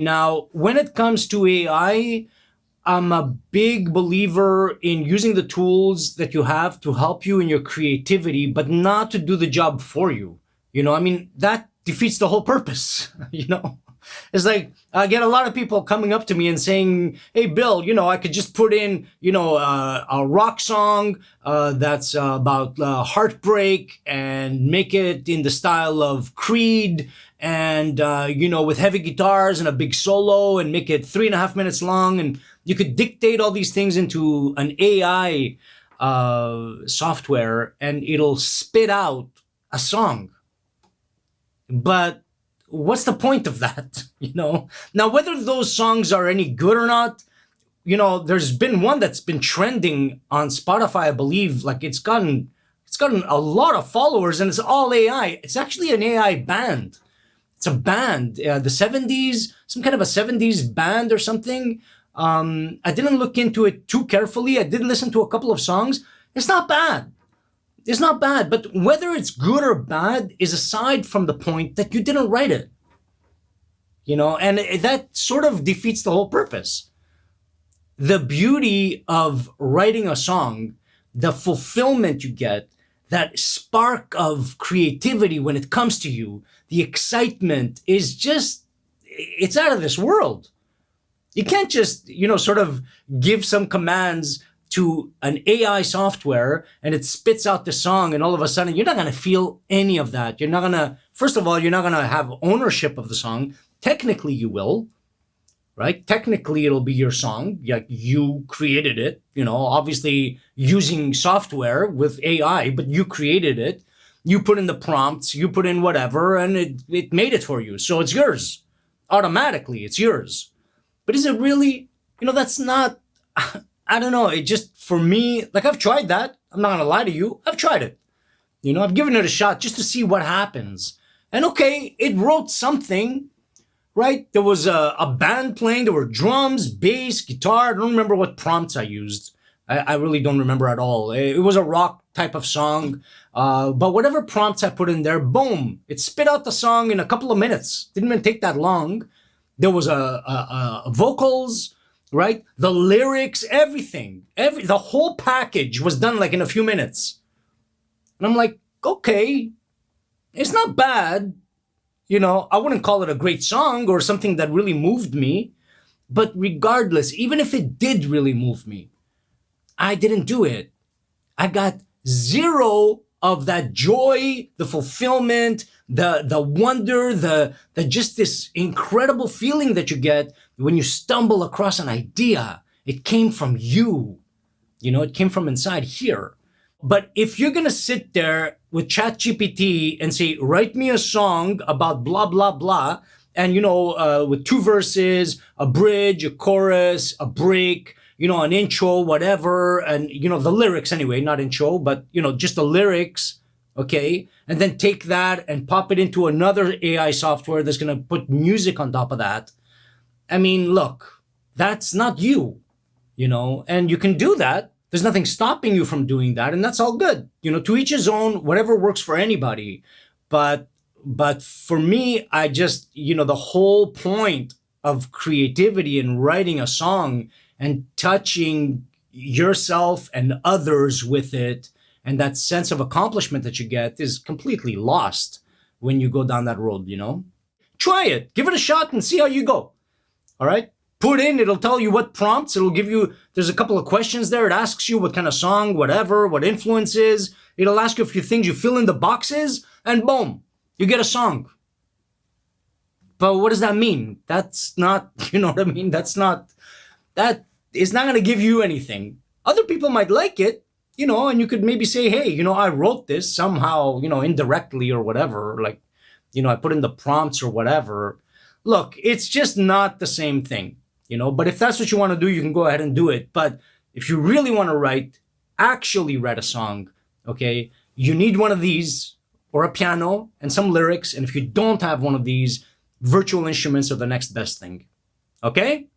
Now, when it comes to AI, I'm a big believer in using the tools that you have to help you in your creativity, but not to do the job for you. I mean, that defeats the whole purpose. It's like I get a lot of people coming up to me and saying, "Hey, Bill, I could just put in, a rock song that's about heartbreak and make it in the style of Creed, and with heavy guitars and a big solo, and make it 3.5 minutes long, and you could dictate all these things into an AI software, and it'll spit out a song." But what's the point of that? Now, whether those songs are any good or not, there's been one that's been trending on Spotify, I believe. Like it's gotten a lot of followers, and it's all AI. It's actually an AI band. It's a band, the 70s, some kind of a 70s band or something. I didn't look into it too carefully. I did listen to a couple of songs. It's not bad. It's not bad, but whether it's good or bad is aside from the point that you didn't write it. And that sort of defeats the whole purpose. The beauty of writing a song, the fulfillment you get, that spark of creativity when it comes to you, the excitement is just, it's out of this world. You can't just, sort of give some commands to an AI software and it spits out the song, and all of a sudden you're not going to feel any of that. First of all, you're not going to have ownership of the song. Technically you will, right? Technically it'll be your song. Like you created it, obviously using software with AI, but you created it. You put in the prompts, you put in whatever, and it made it for you. So it's yours. Automatically, it's yours. But is it really, that's not, I don't know. It just, for me, like I've tried that. I'm not going to lie to you. I've tried it. I've given it a shot just to see what happens. And okay, it wrote something, right? There was a band playing. There were drums, bass, guitar. I don't remember what prompts I used. I really don't remember at all. It was a rock type of song. But whatever prompts I put in there, boom, it spit out the song in a couple of minutes. Didn't even take that long. There was a vocals, right? The lyrics, everything, the whole package was done like in a few minutes. And I'm like, okay, it's not bad. I wouldn't call it a great song or something that really moved me. But regardless, even if it did really move me, I didn't do it. I got zero of that joy, the fulfillment, the wonder, the just this incredible feeling that you get when you stumble across an idea. It came from you. It came from inside here. But if you're going to sit there with ChatGPT and say, write me a song about blah, blah, blah, and, with 2 verses, a bridge, a chorus, a break, an intro, whatever, and, the lyrics anyway, not intro, but, just the lyrics, okay? And then take that and pop it into another AI software that's going to put music on top of that. I mean, look, that's not you, and you can do that. There's nothing stopping you from doing that, and that's all good. To each his own, whatever works for anybody. But for me, I just, the whole point of creativity and writing a song and touching yourself and others with it, and that sense of accomplishment that you get is completely lost when you go down that road, Try it. Give it a shot and see how you go. All right? Put in, it'll tell you what prompts. It'll give you, there's a couple of questions there. It asks you what kind of song, whatever, what influences. It'll ask you a few things. You fill in the boxes, and boom, you get a song. But what does that mean? That's not, what I mean? That is not going to give you anything. Other people might like it, and you could maybe say, hey, I wrote this somehow, indirectly or whatever. Like, I put in the prompts or whatever. Look, it's just not the same thing. But if that's what you want to do, you can go ahead and do it. But if you really want to actually write a song, okay, you need one of these or a piano and some lyrics. And if you don't have one of these, virtual instruments are the next best thing. Okay?